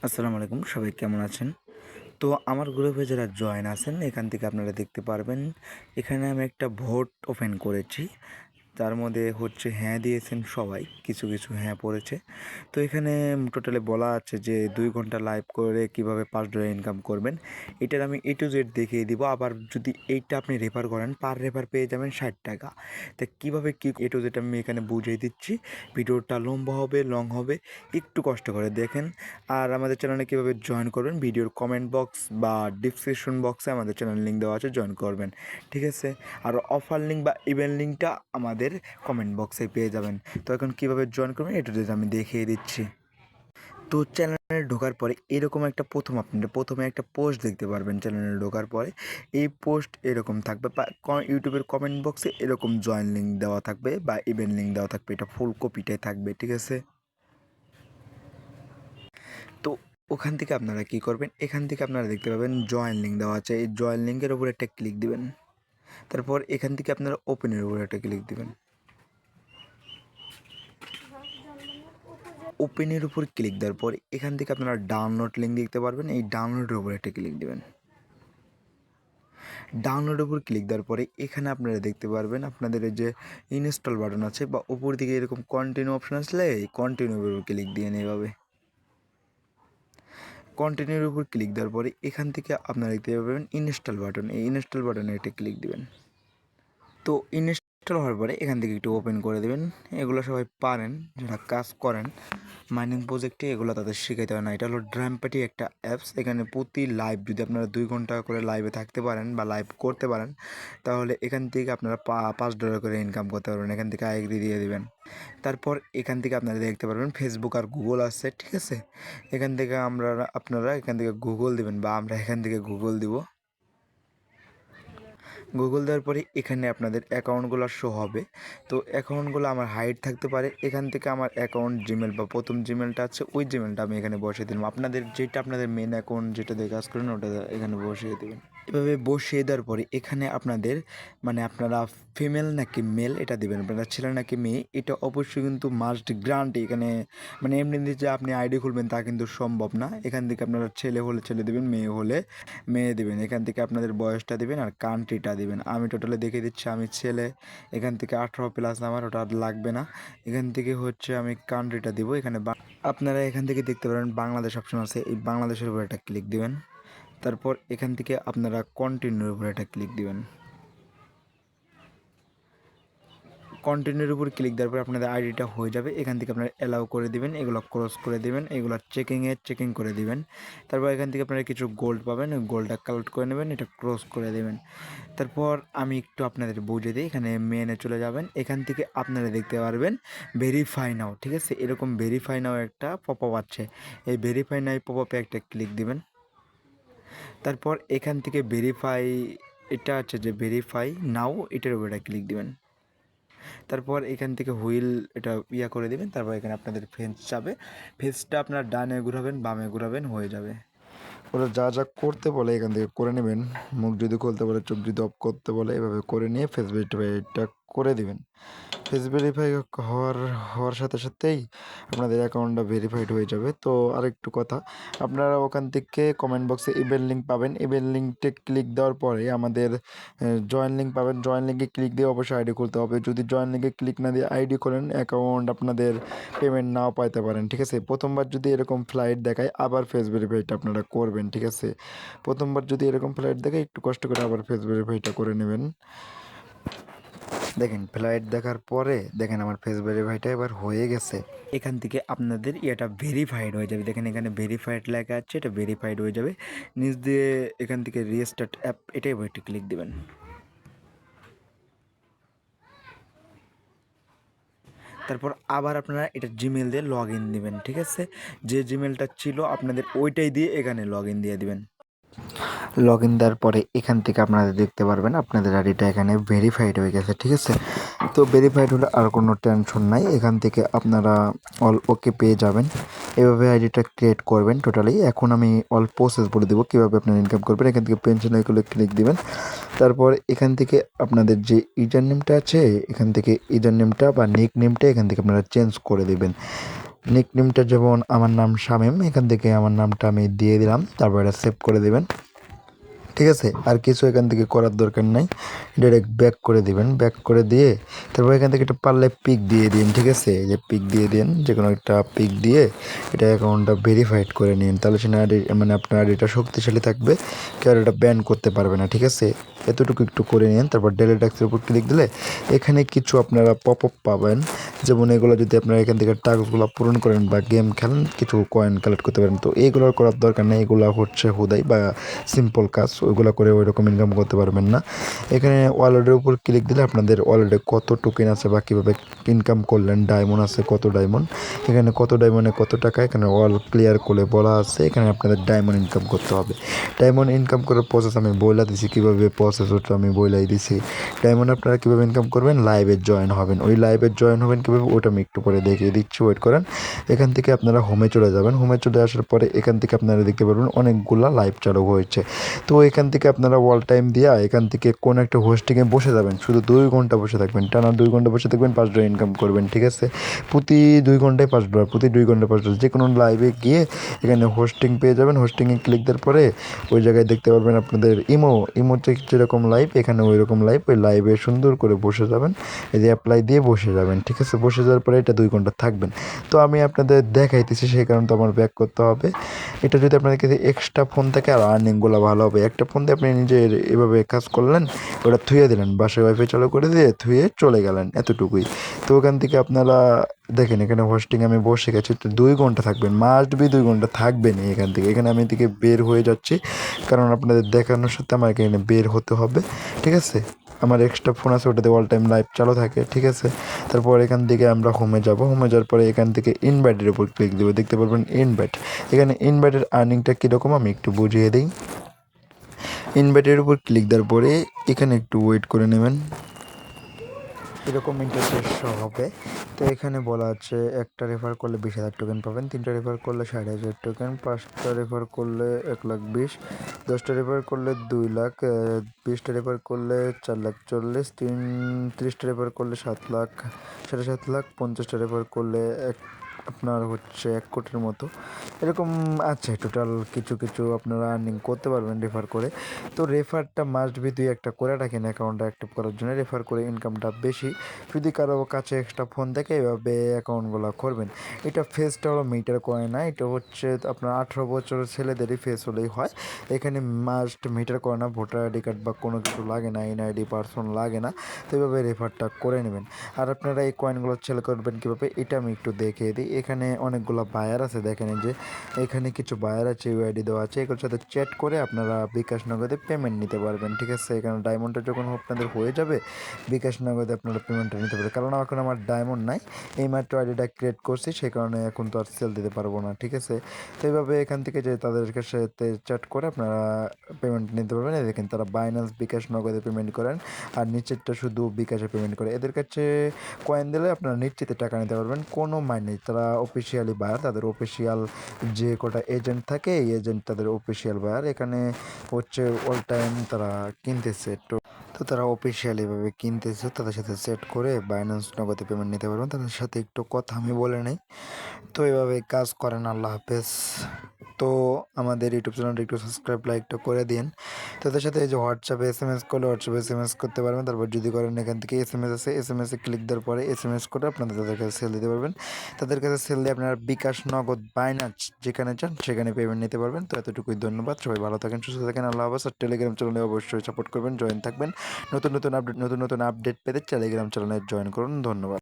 আসসালামু আলাইকুম, সবাই কেমন আছেন? তো আমার গ্রুপে যারা জয়েন আছেন এখান থেকে আপনারা দেখতে পারবেন এখানে আমি একটা ভোট ওপেন করেছি। তার মধ্যে হচ্ছে হ্যাঁ দিয়েছেন সবাই, কিছু কিছু হ্যাঁ পড়েছে। তো এখানে টোটালে বলা আছে যে 2 ঘন্টা লাইভ করে কিভাবে $5 ইনকাম করবেন, এটার আমি A to Z দেখিয়ে দিব। আবার যদি এইটা আপনি রেফার করেন পার রেফার পেয়ে যাবেন 60 টাকা। তা কীভাবে কী A to Z আমি এখানে বুঝিয়ে দিচ্ছি। ভিডিওটা লম্বা হবে, লং হবে, একটু কষ্ট করে দেখেন। আর আমাদের চ্যানেলে কীভাবে জয়েন করবেন, ভিডিওর কমেন্ট বক্স বা ডিসক্রিপশন বক্সে আমাদের চ্যানেল লিঙ্ক দেওয়া আছে, জয়েন করবেন, ঠিক আছে? আর অফার লিঙ্ক বা ইভেন্ট লিঙ্কটা আমাদের কমেন্ট বক্সে পেয়ে যাবেন। তো এখন কীভাবে জয়েন করবেন এটা যদি আমি দেখিয়ে দিচ্ছি। তো চ্যানেলে ঢোকার পরে এরকম একটা আপনারা প্রথমে একটা পোস্ট দেখতে পারবেন। চ্যানেলে ঢোকার পরে এই পোস্ট এরকম থাকবে, বা ইউটিউবের কমেন্ট বক্সে এরকম জয়েন লিঙ্ক দেওয়া থাকবে বা ইভেন্ট লিঙ্ক দেওয়া থাকবে, এটা ফুল কপিটাই থাকবে, ঠিক আছে? তো ওখান থেকে আপনারা কী করবেন, এখান থেকে আপনারা দেখতে পাবেন জয়েন লিঙ্ক দেওয়া আছে। এই জয়েন লিঙ্কের উপর একটা ক্লিক দিবেন। তারপর এখান থেকে আপনারা ওপেনের উপর একটা ক্লিক দিবেন। ওপেনের উপর ক্লিক দেওয়ার পর এখান থেকে আপনারা ডাউনলোড লিঙ্ক দেখতে পারবেন। এই ডাউনলোডের উপর একটা ক্লিক দেবেন। ডাউনলোডের উপর ক্লিক দেওয়ার পরে এখানে আপনারা দেখতে পারবেন আপনাদের এই যে ইনস্টল বাটন আছে বা উপর দিকে এরকম কন্টিনিউ অপশন আসলে এই কন্টিনিউর উপর ক্লিক দিয়ে এভাবে কন্টিনিউর উপর ক্লিক দেওয়ার পরে এখান থেকে আপনারা দেখতে পাবেন ইনস্টল বাটন। এই ইনস্টল বাটনে একটা ক্লিক দিবেন। তো ইনস্টল হওয়ার পরে এখান থেকে একটু ওপেন করে দেবেন। এগুলো সবাই পারেন, যারা কাজ করেন মাইনিং প্রজেক্টে, এগুলো তাদের শেখাইতে হয় না। এটা হলো ড্রামপ্যাটি একটা অ্যাপস। এখানে প্রতি লাইভ যদি আপনারা 2 ঘন্টা করে লাইভে থাকতে পারেন বা লাইভ করতে পারেন, তাহলে এখান থেকে আপনারা $5 করে ইনকাম করতে পারবেন। এখান থেকে আইডি দিয়ে দিবেন। তারপর এখান থেকে আপনারা দেখতে পারবেন ফেসবুক আর গুগল আছে, ঠিক আছে? এখান থেকে আপনারা এখান থেকে গুগল দিবেন বা আমরা এখান থেকে গুগল দিব। গুগল দেওয়ার পরে এখানে আপনাদের অ্যাকাউন্টগুলো শো হবে। তো অ্যাকাউন্টগুলো আমার হাইড থাকতে পারে। এখান থেকে আমার অ্যাকাউন্ট জিমেল বা প্রথম জিমেলটা আছে, ওই জিমেলটা আমি এখানে বসিয়ে দিলাম। আপনাদের মেন অ্যাকাউন্ট যেটা দিয়ে কাজ করেন ওটা এখানে বসিয়ে দেবেন। এভাবে বসিয়ে দেওয়ার পরে এখানে আপনাদের আপনারা ফিমেল নাকি মেল এটা দেবেন। আপনারা ছেলে নাকি মেয়ে এটা অবশ্যই কিন্তু মাস্ট গ্রান্ট। এখানে এমনি যে আপনি আইডি খুলবেন তা কিন্তু সম্ভব না। এখান থেকে আপনারা ছেলে হলে ছেলে দেবেন, মেয়ে হলে মেয়ে দেবেন। এখান থেকে আপনাদের বয়সটা দেবেন আর কান্ট্রিটা দেবেন। আমি টোটালে দেখে দিচ্ছি, আমি ছেলে। এখান থেকে 18+ আমার, ওটা লাগবে না। এখান থেকে হচ্ছে আমি কান্ট্রিটা দিব। আপনারা এখান থেকে দেখতে পারেন বাংলাদেশ অপশন আছে, এই বাংলাদেশের উপর একটা ক্লিক দিবেন। তারপর এখান থেকে আপনারা কন্টিনিউর উপর একটা ক্লিক দিবেন। কন্টিনিউর উপর ক্লিক দেওয়ার পর আপনাদের আইডিটা হয়ে যাবে। এখান থেকে আপনারা অ্যালাউ করে দিবেন, এগুলো ক্রস করে দিবেন, এগুলো চেকিং করে দিবেন। তারপর এখান থেকে আপনারা কিছু গোল্ড পাবেন, ওই গোল্ডটা কালেক্ট করে নেবেন, এটা ক্রস করে দেবেন। তারপর আমি একটু আপনাদের বুঝিয়ে দিই, এখানে মেনে চলে যাবেন। এখান থেকে আপনারা দেখতে পারবেন ভেরিফাই নাও, ঠিক আছে? এরকম ভেরিফাই নাও একটা পপ আপ আছে। এই ভেরিফাই নাও পপ আপে একটা ক্লিক দিবেন। তারপর এখান থেকে এটা আছে যে ভেরিফাই নাও, এটার উপর একটা ক্লিক দিবেন। তারপর এখান থেকে হুইল এটা করে দিবেন। তারপর এখানে আপনাদের ফেস যাবে, ফেসটা আপনার ডানে ঘুরাবেন, বামে ঘুরাবেন, হয়ে যাবে। ওরা যা যা করতে বলে এখান থেকে করে নেবেন। মুখ যদি খুলতে বলে, চোখ যদি অফ করতে বলে, এভাবে করে নিয়ে ফেস ভেরিফাইটা করে দিবেন। ফেস ভেরিফাই হওয়ার সাথে সাথেই আপনাদের অ্যাকাউন্টটা ভেরিফাইড হয়ে যাবে। তো আরেকটু কথা, আপনারা ওখান থেকে কমেন্ট বক্সে ইভেন্ট লিঙ্ক পাবেন। ইভেন্ট লিঙ্কটে ক্লিক দেওয়ার পরে আমাদের জয়েন লিঙ্ক পাবেন। জয়েন লিঙ্কে ক্লিক দিয়ে অবশ্যই আইডি খুলতে হবে। যদি জয়েন লিঙ্কে ক্লিক না দিয়ে আইডি খোলেন, অ্যাকাউন্ট আপনাদের পেমেন্ট নাও পাইতে পারেন, ঠিক আছে? প্রথমবার যদি এরকম ফ্লাইট দেখায় আবার ফেস ভেরিফাইটা আপনারা করবেন, ঠিক আছে? প্রথমবার যদি এরকম ফ্লাইট দেখায় একটু কষ্ট করে আবার ফেস ভেরিফাইটা করে নেবেন। দেখেন ফ্লাইট দেখার পরে দেখেন আমার ফেস ভেরিফাইটা এবার হয়ে গেছে। এখান থেকে আপনাদের এটা ভেরিফাইড হয়ে যাবে। দেখেন এখানে ভেরিফাইড লেখা আছে, এটা ভেরিফাইড হয়ে যাবে। নিচ দিয়ে এখান থেকে রিস্টার্ট অ্যাপ, এটাই একটু ক্লিক দেবেন। তারপর আবার আপনারা এটা জিমেল দিয়ে লগ ইন দেবেন, ঠিক আছে? যে জিমেলটা ছিল আপনাদের ওইটাই দিয়ে এখানে লগ ইন দিয়ে দেবেন। লগ ইন দেওয়ার পরে এখান থেকে আপনারা দেখতে পারবেন আপনাদের আইডিটা এখানে ভেরিফাইড হয়ে গেছে, ঠিক আছে? তো ভেরিফাইড হলে আর কোনো টেনশন নাই। এখান থেকে আপনারা অল ওকে পেয়ে যাবেন। এভাবে আইডিটা ক্রিয়েট করবেন টোটালি। এখন আমি অল প্রসেস বলে দেবো কীভাবে আপনারা ইনকাম করবেন। এখান থেকে পেনশন আইকনে ক্লিক দিবেন। তারপর এখান থেকে আপনাদের যে ইউজার নেমটা আছে, এখান থেকে ইউজার নেমটা বা নিক নেমটা এখান থেকে আপনারা চেঞ্জ করে দেবেন। নিকনেমটা যেমন আমার নাম শামীম, এখান থেকে আমার নামটা আমি দিয়ে দিলাম, তারপর এটা সেভ করে দেবেন। ঠিক আছে, আর কিছু এখান থেকে করার দরকার নাই, ডাইরেক্ট ব্যাক করে দিবেন। ব্যাক করে দিয়ে তারপর এখান থেকে একটা পারলে পিক দিয়ে দিন। ঠিক আছে, এই যে পিক দিয়ে দিন, যে কোনো একটা পিক দিয়ে এটা অ্যাকাউন্টটা ভেরিফাইড করে নিন, তাহলে সে আইডি মানে আপনার আইডিটা শক্তিশালী থাকবে, কেউ আর এটা ব্যান করতে পারবে না। ঠিক আছে, এতটুকু একটু করে নিন। তারপর ডেলিট ট্যাক্সের উপর ক্লিক দিলে এখানে কিছু আপনারা পপ আপ পাবেন, যেমন এগুলো যদি আপনারা এখান থেকে টাস্কগুলো পূরণ করেন বা গেম খেলেন কিছু কয়েন কালেক্ট করতে পারেন। তো এইগুলোর করার দরকার নেই, এগুলো হচ্ছে হুদাই বা সিম্পল কাজ, ওইগুলো করে ওই রকম ইনকাম করতে পারবেন না। এখানে ওয়ালেটের উপর ক্লিক দিলে আপনাদের ওয়ালেটে কত টোকেন আছে বা কীভাবে ইনকাম করলেন, ডায়মন্ড আছে কত ডায়মন্ড, এখানে কত ডায়মন্ডে কত টাকা, এখানে অল ক্লিয়ার করে বলা আছে। এখানে আপনাদের ডায়মন্ড ইনকাম করতে হবে। ডায়মন্ড ইনকাম করার প্রসেস আমি বইলা দিছি, কীভাবে প্রসেস ওটা আমি বইলাই দিছি। ডায়মন্ড আপনারা কীভাবে ইনকাম করবেন, লাইভে জয়েন হবেন। ওই লাইভে জয়েন হবেন কীভাবে ওটা আমি একটু পরে দেখিয়ে দিচ্ছি, ওয়েট করেন। এখান থেকে আপনারা হোমে চলে যাবেন। হোমে চলে আসার পরে এখান থেকে আপনারা দেখতে পারবেন অনেকগুলা লাইভ চালু হয়েছে। তো এখান থেকে আপনারা অল টাইম দিয়া এখান থেকে কোনো একটা হোস্টিংয়ে বসে যাবেন, শুধু 2 ঘন্টা বসে থাকবেন, টানা 2 ঘন্টা বসে থাকবেন, $5 ইনকাম করবেন। ঠিক আছে, প্রতি 2 ঘন্টায় $5, প্রতি 2 ঘন্টায় $5, যে কোনো লাইভে গিয়ে এখানে হোস্টিং পেয়ে যাবেন। হোস্টিংয়ে ক্লিক দেওয়ার পরে ওই জায়গায় দেখতে পারবেন আপনাদের ইমোতে যেরকম লাইভ, এখানে ওই রকম লাইভ, ওই লাইভে সুন্দর করে বসে যাবেন, এই যে অ্যাপ্লাই দিয়ে বসে যাবেন। ঠিক আছে, বসে যাওয়ার পরে এটা 2 ঘন্টা থাকবেন। তো আমি আপনাদের দেখাইতেছি, সেই কারণে তো আমার ব্যাক করতে হবে। এটা যদি আপনাদের কাছে এক্সট্রা ফোন থাকে আর আর্নিংগুলো ভালো হবে। একটা ফোন দিয়ে আপনি নিজের এভাবে কাজ করলেন, ওটা থুয়ে দিলেন, বাসায় ওয়াইফাই চালু করে দিয়ে থুয়ে চলে গেলেন, এতটুকুই। তো ওখান থেকে আপনারা দেখেন এখানে হোস্টিং আমি বসে গেছি, তো 2 ঘন্টা থাকবেন, মাস্ট বি 2 ঘন্টা থাকবেনই এখান থেকে। এখানে আমি এদিকে বের হয়ে যাচ্ছি, কারণ আপনাদের দেখানোর সাথে আমার এখানে বের হতে হবে। ঠিক আছে, আমার এক্সট্রা ফোন আছে, ওটাতে অল টাইম লাইভ চালু থাকে। ঠিক আছে, তারপর এখান থেকে আমরা হোমে যাব। হোমে যাওয়ার পরে এখান থেকে ইনভাইটের উপর ক্লিক দেবো, দেখতে পারবেন ইনভাইট। এখানে ইনভাইটের আর্নিংটা কীরকম আমি একটু বুঝিয়ে দিই। ইনভাইটের উপর ক্লিক দেওয়ার পরে এখানে একটু ওয়েট করে নেবেন, এরকম ইন্টারফেস হবে। তো এখানে বলা আছে একটা রেফার করলে 20,000 টোকেন পাবেন, 3টা রেফার করলে 60,000 টোকেন, 5টা রেফার করলে 1,20,000, 10টা রেফার করলে 2,00,000, 20টা রেফার করলে 4,40,000, 30টা রেফার করলে 7,00,000, 7,50,000, 50টা রেফার করলে আপনার হচ্ছে 1 কোটির মতো, এরকম আছে টোটাল। কিছু কিছু আপনারা আর্নিং করতে পারবেন রেফার করে। তো রেফারটা মাস্ট বি 2-1টা করে রাখেন অ্যাকাউন্টটা অ্যাক্টিভ করার জন্য, রেফার করে ইনকামটা বেশি। যদি কারো কাছে এক্সট্রা ফোন থাকে এভাবে অ্যাকাউন্টগুলো করবেন। এটা ফেসটা হলো মিটার কয়েন না, এটা হচ্ছে আপনার 18 বছরের ছেলেদেরই ফেস হলেই হয়। এখানে মাস্ট মিটার করে না, ভোটার আইডি কার্ড বা কোনো কিছু লাগে না, এনআইডি পার্সন লাগে না। তো এভাবে রেফারটা করে নেবেন। আর আপনারা এই কয়েনগুলো সেল করবেন কীভাবে, এটা আমি একটু দেখিয়ে দিই। এখানে অনেকগুলো বায়ার আছে, দেখেন যে এখানে কিছু বায়ার আছে, ইউআইডি দেওয়া আছে, এগুলোর সাথে চ্যাট করে আপনারা বিকাশ নগদে পেমেন্ট নিতে পারবেন। ঠিক আছে, এখানে ডায়মন্ডটা যখন আপনাদের হয়ে যাবে, বিকাশ নগদে আপনারা পেমেন্টটা নিতে পারবেন। কারণ এখন আমার ডায়মন্ড নাই, এইমাত্র আইডিটা ক্রিয়েট করছি, সেই কারণে এখন তো আর সেল দিতে পারবো না। ঠিক আছে, তো এইভাবে এখান থেকে যে তাদের সাথে চ্যাট করে আপনারা পেমেন্ট নিতে পারবেন। এই দেখেন তারা বাইন্যান্স, বিকাশ নগদে পেমেন্ট করেন, আর নিচেরটা শুধু বিকাশে পেমেন্ট করে। এদের কাছে কয়েন দিলে আপনারা নিশ্চিতে টাকা নিতে পারবেন, কোনো মাইন নেই। তারা অফিসিয়ালি বায়ার, তাদের অফিসিয়াল যে কটা এজেন্ট থাকে এই এজেন্ট তাদের অফিসিয়াল বায়ার। এখানে হচ্ছে অল টাইম তারা কিনতেছে, তো তারা অফিসিয়ালিভাবে কিনতেছে, তাদের সাথে সেট করে বাইন্যান্স নগদে পেমেন্ট নিতে পারবেন। তাদের সাথে একটু কথা আমি বলে নেই। তো এভাবে কাজ করেন। আল্লাহ হাফেজ। তো আমাদের ইউটিউব চ্যানেলটা একটু সাবস্ক্রাইব লাইকটা করে দিন। তাদের সাথে এই যে হোয়াটসঅ্যাপে এসএমএস করলে হোয়াটসঅ্যাপে এসএমএস করতে পারবেন। তারপর যদি করেন এখান থেকে এসএমএস আছে, এসএমএসে ক্লিক দেওয়ার পরে এসএমএস করে আপনাদের তাদের কাছে সেল দিতে পারবেন। তাদের কাছে সেল দিয়ে আপনারা বিকাশ, নগদ, বাইন্যান্স যেখানে চান সেখানে পেমেন্ট নিতে পারবেন। তো এতটুকুই, ধন্যবাদ। সবাই ভালো থাকেন, সুস্থ থাকেন, আল্লাহ হাফেজ। আর টেলিগ্রাম চ্যানেলে অবশ্যই সাপোর্ট করবেন, জয়েন থাকবেন। নতুন নতুন আপডেট পেতে টেলিগ্রাম চ্যানেলে জয়েন করুন। ধন্যবাদ।